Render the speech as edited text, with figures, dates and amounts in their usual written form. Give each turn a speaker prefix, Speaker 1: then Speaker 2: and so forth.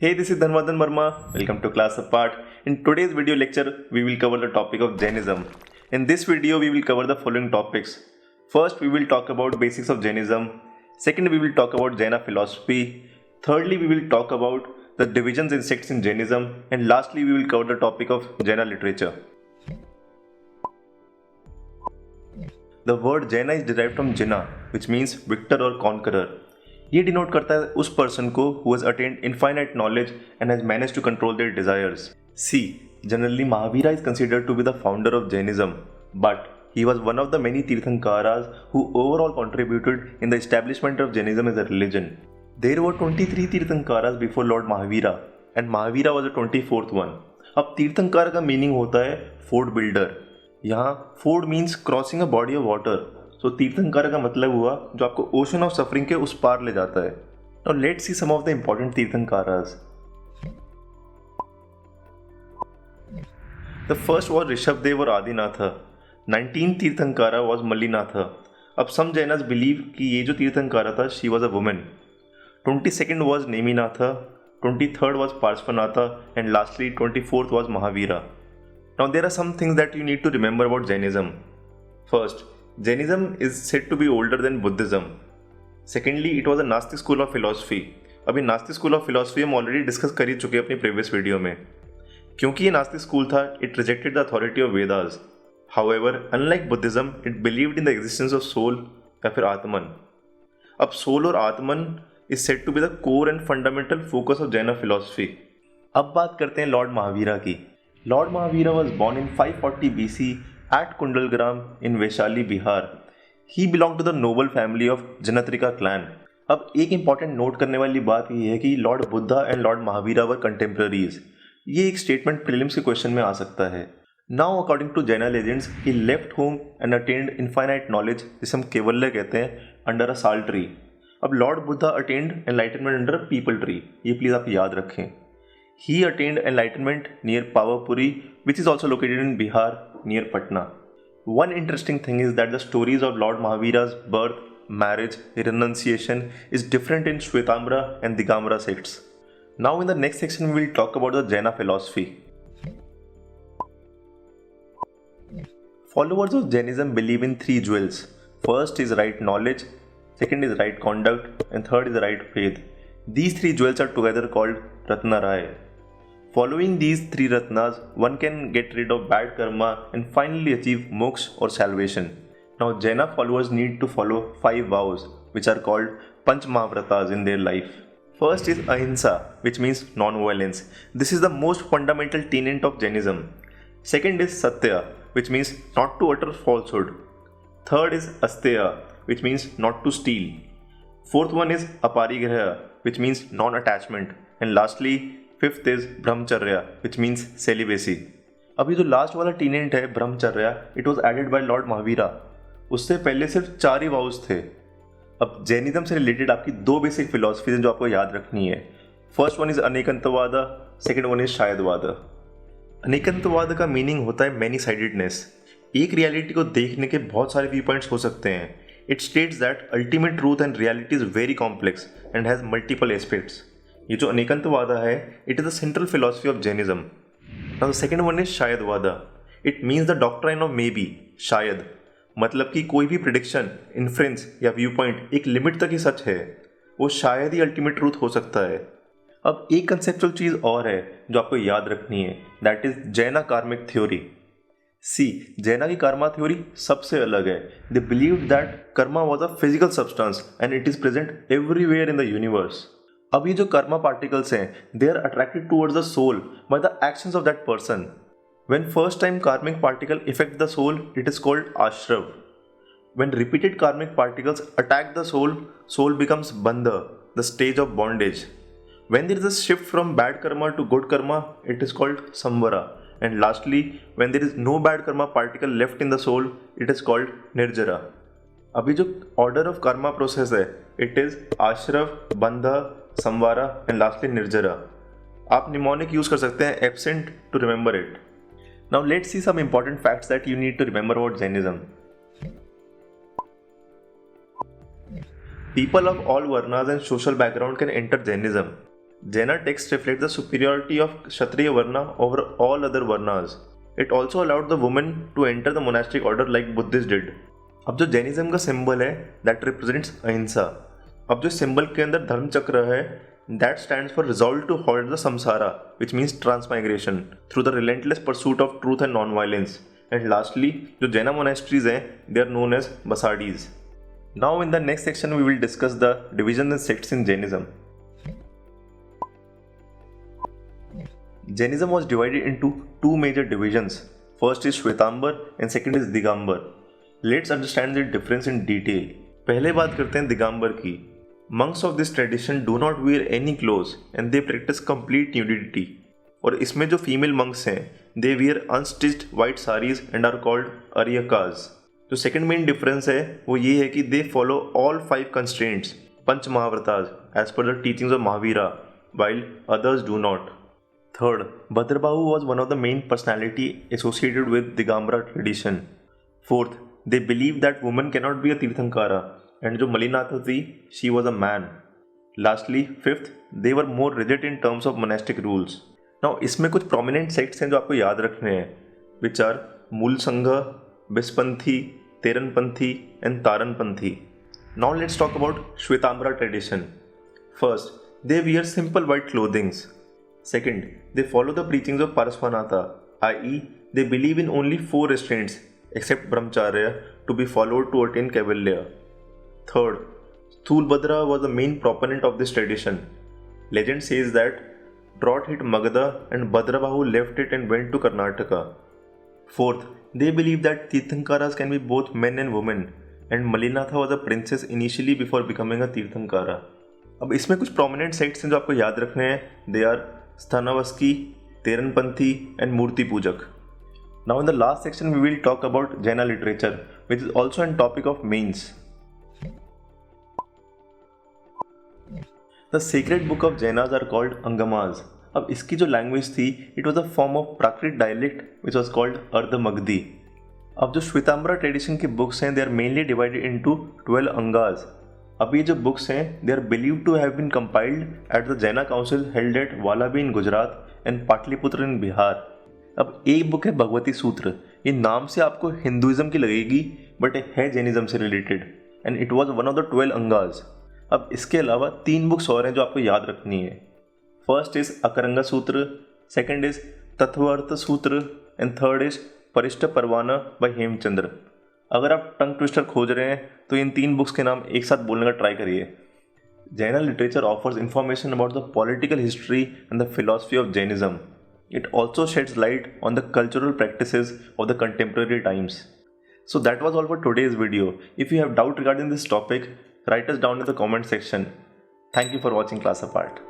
Speaker 1: Hey, this is Dhanvardhan Verma. Welcome to Class Apart. In today's video lecture, we will cover the topic of Jainism. In this video, we will cover the following topics. First, we will talk about basics of Jainism. Second, we will talk about Jaina philosophy. Thirdly, we will talk about the divisions and sects in Jainism. And lastly, we will cover the topic of Jaina literature. The word Jaina is derived from Jina, which means victor or conqueror. ये denote करता है उस person को who has attained infinite knowledge and has managed to control their desires. See, generally Mahavira is considered to be the founder of Jainism, but he was one of the many Tirthankaras who overall contributed in the establishment of Jainism as a religion. There were 23 Tirthankaras before Lord Mahavira, and Mahavira was the 24th one. अब तीर्थंकार का meaning होता है Ford builder. यहाँ Ford means crossing a body of water. तो तीर्थंकर का मतलब हुआ जो आपको ओशन ऑफ सफरिंग के उस पार ले जाता है. Now let's see some of the important Tirthankaras. The first was Rishabhdev और आदिनाथ. 19th Tirthankara was Mallinath. अब सम जैनस बिलीव कि ये जो तीर्थंकारा था she was a women. 22nd was Neminath. 23rd was Parshvanath and lastly 24th was Mahavira. Now there are some things that you need to remember about Jainism. First, Jainism is said to be older than Buddhism. Secondly, it was a Nastic school of philosophy. अभी नास्तिक school of philosophy हम already discuss कर ही चुके हैं अपनी previous video में. क्योंकि ये नास्तिक स्कूल था, it rejected the authority of Vedas. However, unlike Buddhism, it believed in the existence of soul या फिर आत्मन. अब सोल और atman is said to be the core and fundamental focus of Jain philosophy. अब बात करते हैं लॉर्ड महावीरा की. Lord Mahavira was born in 540 BC at Kundalgram in Vaishali, Bihar. He belonged to the noble family of Janatrika clan. अब एक important note करने वाली बात यह है कि Lord Buddha and Lord Mahavira were contemporaries. ये एक स्टेटमेंट प्रीलिम्स के क्वेश्चन में आ सकता है. नाउ अकॉर्डिंग टू जैना legends, he left home and attend infinite knowledge, जिसे हम केवल्य कहते हैं, अंडर अ साल ट्री. अब Lord Buddha attend enlightenment under a people tree. ये प्लीज आप याद रखें. He attained enlightenment near Pavapuri, which is also located in Bihar near Patna. One interesting thing is that the stories of Lord Mahavira's birth, marriage, renunciation is different in Shvetambara and Digamara sects. Now in the next section we will talk about the Jaina philosophy. Followers of Jainism believe in three jewels. First is right knowledge, second is right conduct, and third is right faith. These three jewels are together called Ratnaraya. Following these three Ratnas, one can get rid of bad karma and finally achieve moksha or salvation. Now Jaina followers need to follow 5 vows which are called Panch Mahavratas in their life. First is Ahimsa, which means non-violence. This is the most fundamental tenet of Jainism. Second is Satya, which means not to utter falsehood. Third is Asteya, which means not to steal. Fourth one is Aparigraha, which means non-attachment. And lastly, fifth is brahmacharya, which means celibacy. अभी जो last वाला tenet है brahmacharya, it was added by Lord Mahavira. उससे पहले सिर्फ 4 ही vows थे. अब Jainism से रिलेटेड आपकी 2 बेसिक फिलोसफीज हैं जो आपको याद रखनी है. First one is Anekantavada, second one is Syadvada. Anekantavada का मीनिंग होता है मैनी साइडेडनेस. एक रियलिटी को देखने के बहुत सारे व्यू पॉइंट्स हो सकते हैं. It states that ultimate truth and reality is very complex and has multiple aspects. ये जो अनेकंतवादा है, it is the central philosophy of Jainism. Now the second one is Syadvada. It means the doctrine of may be, शायद. मतलब कि कोई भी prediction, inference या view point एक लिमिट तक ही सच है. वो शायद ही अल्टीमेट ट्रूथ हो सकता है. अब एक कंसेप्चुअल चीज़ और है जो आपको याद रखनी है, दैट इज जैना कार्मिक थ्योरी. सी, जैना की कर्मा थ्योरी सबसे अलग है. They believe that karma was a physical substance and it is present everywhere in the universe. अब ये जो कर्मा पार्टिकल्स हैं, they are attracted towards the soul by the actions of that person. When first time karmic particle effect the soul, it is called Asrava. When repeated karmic particles attack the soul, soul becomes Bandh, the stage of bondage. When there is a shift from bad karma to good karma, it is called Samvara. And lastly, when there is no bad karma particle left in the soul, it is called Nirjara. अभी जो order of karma process है, it is Asrava, Bandh, Samvara and lastly निर्जरा. आप mnemonic use कर सकते हैं absent to remember it. Now let's see some important facts that you need to remember about Jainism. People of all varnas and social background can enter Jainism. Jaina texts reflect the superiority of Kshatriya Varna over all other Varnas. It also allowed the women to enter the monastic order like Buddhists did. अब जो Jainism का symbol है that represents अहिंसा. अब जो symbol के अंदर धर्म चक्र है that stands for resolve to halt the samsara which means transmigration through the relentless pursuit of truth and non violence. And lastly जो जैना मोनेस्ट्रीज हैं they are known as basadis. Now in the next section we will discuss the division in sects in Jainism. Jainism was divided into two major divisions. First is Shwetambar and second is Digambar. Let's understand the difference in detail. पहले बात करते हैं दिगंबर की. Monks of this tradition do not wear any clothes and they practice complete nudity. और इसमें जो female monks हैं they wear unstitched white saris and are called aryakas. जो second main difference है वो ये है कि they follow all 5 constraints punch महाव्रतास as per the teachings of Mahavira while others do not. Third, Bhadrabahu was one of the main personality associated with Digambara tradition. Fourth, they believed that woman cannot be a Tirthankara and जो मलिनाथा थी she was a man. Lastly, fifth, they were more rigid in terms of monastic rules. Now इसमें कुछ prominent sects हैं जो आपको याद रखने हैं which are मूल संघ, बिस्पंथी, तेरनपंथी and तारनपंथी. Now let's talk about Shwetambara tradition. First, they wear simple white clothings. Second, they follow the preachings of Paraswanatha, i.e., they believe in only 4 restraints except Brahmacharya to be followed to attain Kaivalya. Third, Sthulbhadra was the main proponent of this tradition. Legend says that drought hit Magadha and Bhadrabahu left it and went to Karnataka. Fourth, they believe that Tirthankaras can be both men and women and Malinatha was a princess initially before becoming a Tirthankara. अब इसमें कुछ prominent sects हैं जो आपको याद रखने हैं. They are Sthanavaski, Teranpanthi and Murti Pujak. Now in the last section we will talk about Jaina literature which is also a topic of mains. The sacred book of Jainas are called Angamas. अब इसकी जो language थी it was a form of Prakrit dialect which was called Ardha Magdi. अब जो श्वेतांबरा tradition की books हैं they are mainly divided into 12 Angas. अब ये जो बुक्स हैं they are believe to have been compiled at the Jaina council held at Valabhi in Gujarat and Pataliputra in Bihar. अब एक बुक है भगवती सूत्र. ये नाम से आपको हिंदुइज्म की लगेगी बट है जैनिज्म से related and it was one of the 12 अंगाज. अब इसके अलावा 3 बुक्स और हैं जो आपको याद रखनी है. फर्स्ट इज अकरंगा सूत्र, second is Tattvartha Sutra and third is Parishishta Parvan by Hemachandra. अगर आप टंग ट्विस्टर खोज रहे हैं तो इन 3 बुक्स के नाम एक साथ बोलने का ट्राई करिए. Jaina literature offers information about the political history and the philosophy of Jainism. It also sheds light on the cultural practices of the contemporary times. So that was all for today's video. If you have doubt regarding this topic, write us down in the comment section. Thank you for watching Class Apart.